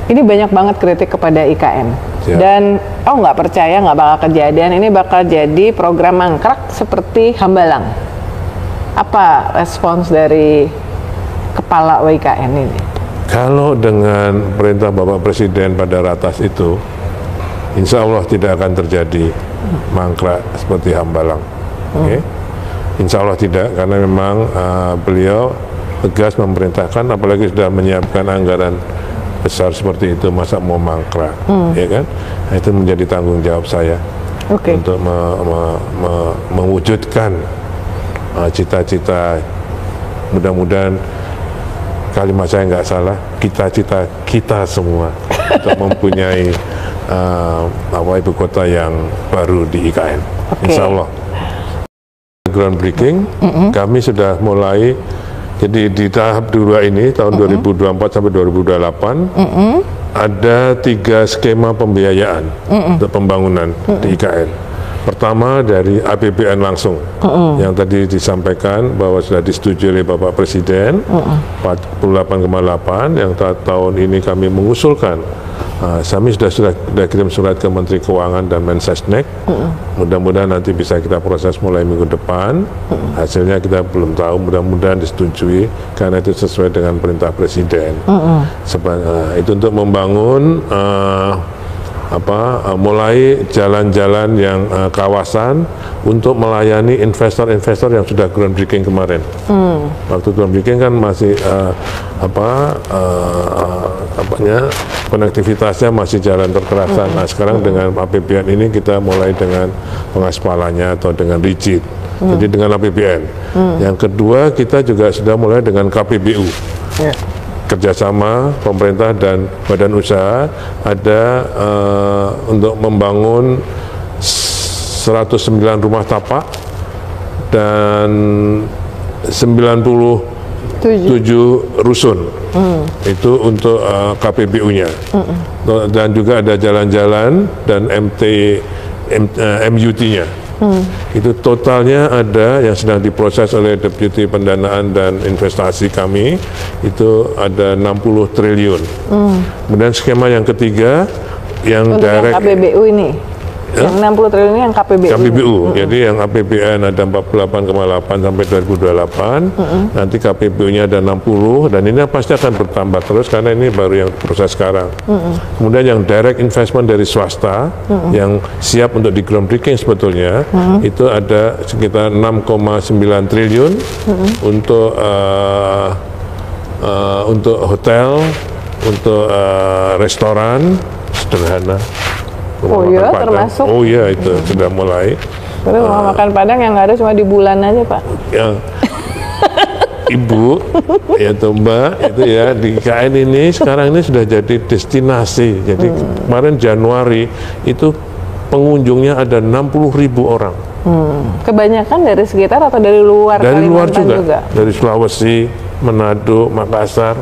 Ini banyak banget kritik kepada IKN. Siap. Dan nggak percaya nggak bakal kejadian. Ini bakal jadi program mangkrak seperti Hambalang. Apa respons dari kepala WIKN ini? Kalau dengan perintah Bapak Presiden pada ratas itu, insya Allah tidak akan terjadi mangkrak seperti Hambalang. Okay? Insya Allah tidak, karena memang beliau tegas memerintahkan, apalagi sudah menyiapkan anggaran besar seperti itu, masa mau mangkrak, ya kan? Nah, itu menjadi tanggung jawab saya untuk mewujudkan cita-cita. Mudah-mudahan kalimat saya nggak salah, cita-cita kita semua untuk mempunyai ibu kota yang baru di IKN. Insya Allah. Groundbreaking, kami sudah mulai. Jadi di tahap 2 ini tahun 2024 sampai 2028 ada 3 skema pembiayaan untuk pembangunan di IKN. Pertama dari APBN langsung, yang tadi disampaikan bahwa sudah disetujui oleh Bapak Presiden 48,8, yang tahun ini kami mengusulkan. Kami sudah kirim surat ke Menteri Keuangan dan Mensesnek. Mudah-mudahan nanti bisa kita proses mulai minggu depan. Hasilnya kita belum tahu, mudah-mudahan disetujui karena itu sesuai dengan perintah Presiden. Itu untuk membangun mulai jalan-jalan yang kawasan untuk melayani investor-investor yang sudah groundbreaking kemarin. Waktu groundbreaking kan masih konektivitasnya masih jalan terkerasan. Nah, sekarang dengan APBN ini kita mulai dengan pengaspalannya atau dengan rigid. Jadi dengan APBN. Yang kedua, kita juga sudah mulai dengan KPBU. Kerjasama pemerintah dan badan usaha ada untuk membangun 109 rumah tapak dan 97 rusun. Itu untuk KPBU-nya. Dan juga ada jalan-jalan dan MUT-nya. Itu totalnya ada yang sedang diproses oleh Deputi Pendanaan dan Investasi kami, itu ada 60 triliun. Kemudian skema yang ketiga yang untuk direct, yang KPBU ini, yang 60 triliun ini yang KPBU. Jadi yang APBN ada 48,8 sampai 2028, nanti KPBU-nya ada 60, dan ini pasti akan bertambah terus karena ini baru yang proses sekarang. Kemudian yang direct investment dari swasta yang siap untuk di groundbreaking sebetulnya itu ada sekitar 6,9 triliun untuk hotel, untuk restoran sederhana. Termasuk? Oh iya, itu sudah mulai. Tapi rumah makan Padang yang nggak ada cuma di bulan aja, Pak. Ibu, ya tuh Mbak, itu ya di IKN ini sekarang ini sudah jadi destinasi. Jadi kemarin Januari itu pengunjungnya ada 60.000 orang. Kebanyakan dari sekitar atau dari luar? Dari luar juga? Dari Sulawesi, Manado, Makassar.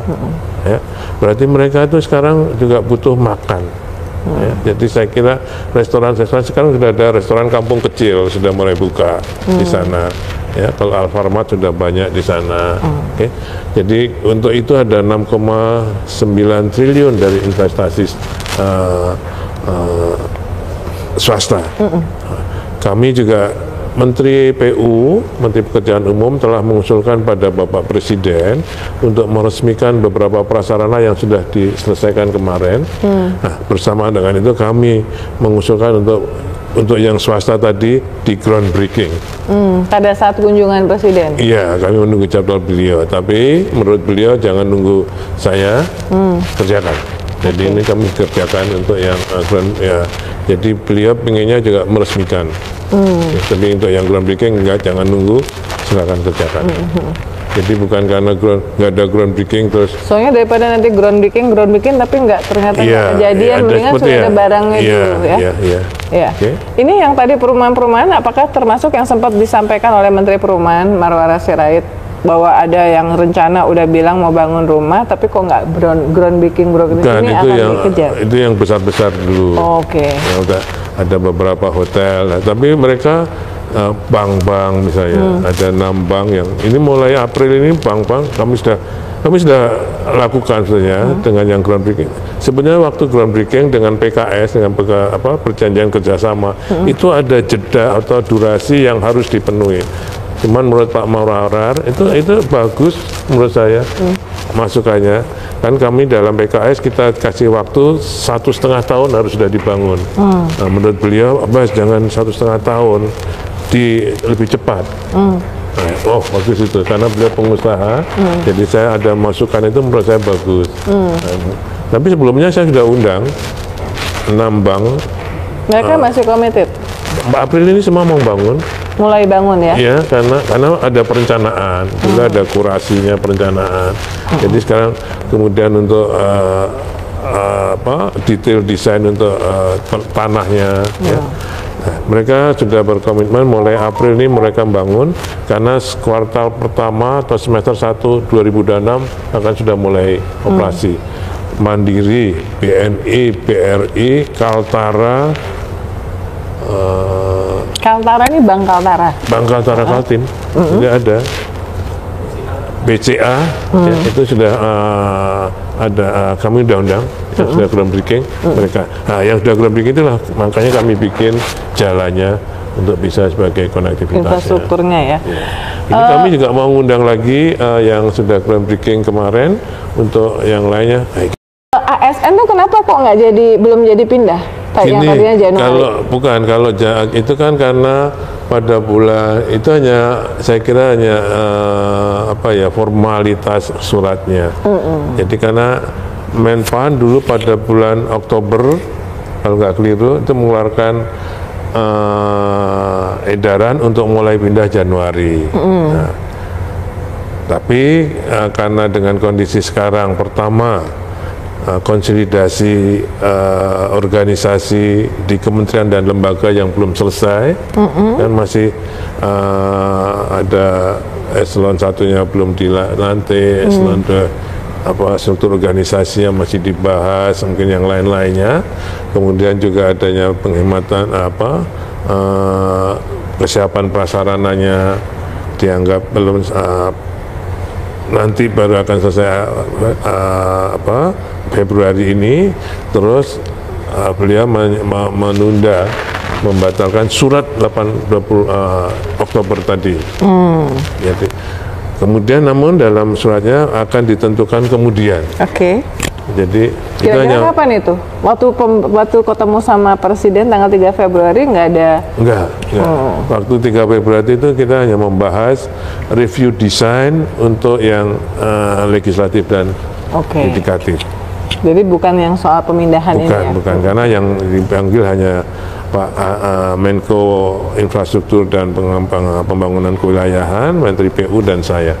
Ya, berarti mereka itu sekarang juga butuh makan. Ya, jadi saya kira restoran-restoran sekarang sudah ada restoran kampung kecil sudah mulai buka di sana. Ya, kalau Alfamart sudah banyak di sana. Oke. Jadi untuk itu ada 6,9 triliun dari investasi swasta. Kami juga Menteri PU, Menteri Pekerjaan Umum telah mengusulkan pada Bapak Presiden untuk meresmikan beberapa prasarana yang sudah diselesaikan kemarin. Nah, bersamaan dengan itu kami mengusulkan untuk yang swasta tadi di groundbreaking. Pada saat kunjungan Presiden? Iya, kami menunggu jadwal beliau. Tapi menurut beliau jangan nunggu saya, kerjakan. Jadi ini kami kerjakan untuk yang jadi beliau pengennya juga meresmikan. Tapi untuk yang groundbreaking jangan nunggu, silakan kerjakan. Jadi bukan karena nggak ada groundbreaking terus. Soalnya daripada nanti groundbreaking tapi ternyata nggak kejadian, mendingan sudah ada barangnya dulu ya. Iya. Okay. Ini yang tadi perumahan-perumahan, apakah termasuk yang sempat disampaikan oleh Menteri Perumahan Marwarar Sirait bahwa ada yang rencana udah bilang mau bangun rumah tapi kok nggak groundbreaking ini akan dikejar? Itu yang besar-besar dulu. Oke. Ya, udah ada beberapa hotel, tapi mereka bank-bank misalnya, ada 6 bank yang ini mulai April ini bank-bank kami sudah Kami sudah lakukan sebenarnya dengan yang groundbreaking. Sebenarnya waktu groundbreaking dengan PKS, dengan perjanjian kerjasama, itu ada jeda atau durasi yang harus dipenuhi. Cuman menurut Pak Maurar itu bagus menurut saya masukannya. Kan kami dalam PKS kita kasih waktu 1,5 tahun harus sudah dibangun. Nah, menurut beliau, Mas jangan 1,5 tahun, lebih cepat. Oh bagus itu, karena beliau pengusaha, jadi saya ada masukan itu menurut saya bagus. Tapi sebelumnya saya sudah undang 6 bank. Mereka masih komited? Mbak April ini semua mau bangun. Mulai bangun ya? Iya, karena ada perencanaan, juga ada kurasinya perencanaan. Jadi sekarang kemudian untuk detail desain untuk tanahnya. Ya. Nah, mereka sudah berkomitmen mulai April ini mereka bangun, karena kuartal pertama atau semester 1 2006 akan sudah mulai operasi. Mandiri, BNI, BRI, Kaltara. Kaltara ini Bank Kaltara? Bank Kaltara Kaltim, sudah ada. BCA, ya, itu sudah ada, kami undang-undang, sudah groundbreaking mereka. Nah, yang sudah groundbreaking itulah, makanya kami bikin jalannya untuk bisa sebagai konektivitas. Infrastrukturnya ya. Ini kami juga mau ngundang lagi yang sudah groundbreaking kemarin untuk yang lainnya. ASN tuh kenapa kok belum jadi pindah? Yang tadinya Januari. Kalau itu kan karena pada bulan itu saya kira hanya formalitas suratnya. Jadi karena Menpan dulu pada bulan Oktober kalau nggak keliru itu mengeluarkan edaran untuk mulai pindah Januari. Nah, tapi karena dengan kondisi sekarang, pertama konsolidasi organisasi di kementerian dan lembaga yang belum selesai, dan masih ada eselon 1-nya belum dilantik, eselon 2 struktur organisasi yang masih dibahas, mungkin yang lain-lainnya. Kemudian juga adanya penghematan kesiapan prasarananya dianggap belum, nanti baru akan selesai Februari ini. Terus beliau menunda, membatalkan surat 20 Oktober tadi. Jadi, kemudian namun dalam suratnya akan ditentukan kemudian. Jadi kira-kira kapan itu? Waktu ketemu sama Presiden tanggal 3 Februari nggak ada? Enggak. Waktu 3 Februari itu kita hanya membahas review desain untuk yang legislatif dan yudikatif. Jadi bukan yang soal pemindahan ini ya? Bukan, karena yang dipanggil hanya Pak Menko Infrastruktur dan Pembangunan Kewilayahan, Menteri PU, dan saya.